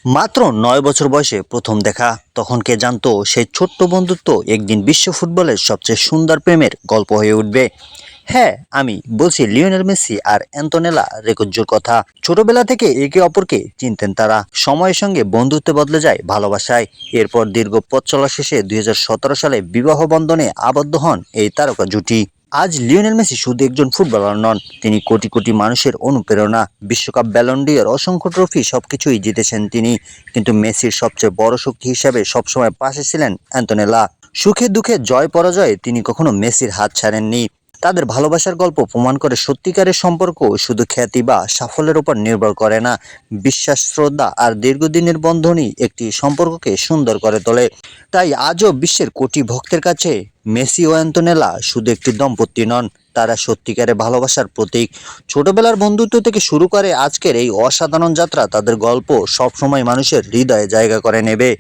মাত্র ৯ বছর বয়সে প্রথম দেখা, তখন কে জানতো সেই ছোট্ট বন্ধুত্ব একদিন বিশ্ব ফুটবলের সবচেয়ে সুন্দর প্রেমের গল্প হয়ে উঠবে। হ্যাঁ, আমি বলছি লিওনেল মেসি আর অ্যান্তোনেলা রেকুজ্জোর কথা। ছোটবেলা থেকে একে অপরকে চিনতেন তারা, সময়ের সঙ্গে বন্ধুত্বে বদলে যায় ভালোবাসায়। এরপর দীর্ঘ পথ চলা শেষে ২০১৭ সালে বিবাহ বন্ধনে আবদ্ধ হন এই তারকা জুটি। আজ লিওনেল মেসি শুধু একজন ফুটবলার নন, তিনি কোটি কোটি মানুষের অনুপ্রেরণা। বিশ্বকাপ, ব্যালন ডি'র, অসংখ্য ট্রফি সবকিছুই জিতেছেন তিনি। কিন্তু মেসির সবচেয়ে বড় শক্তি হিসাবে সবসময় পাশে ছিলেন অ্যান্তোনেলা। সুখে দুঃখে, জয় পরাজয়ে তিনি কখনো মেসির হাত ছাড়েননি। তাদের ভালোবাসার গল্প প্রমাণ করে সত্যিকারের সম্পর্ক শুধু খ্যাতি বা সাফল্যের উপর নির্ভর করে না। বিশ্বাস, শ্রদ্ধা আর দীর্ঘদিনের বন্ধনই একটি সম্পর্ককে সুন্দর করে তোলে। তাই আজও বিশ্বের কোটি ভক্তের কাছে মেসি ও অ্যান্তোনেলা শুধু একটি দম্পতি নন, তারা সত্যিকারের ভালোবাসার প্রতীক। ছোটবেলার বন্ধুত্ব থেকে শুরু করে আজকের এই অসাধারণ যাত্রা, তাদের গল্প সবসময় মানুষের হৃদয়ে জায়গা করে নেবে।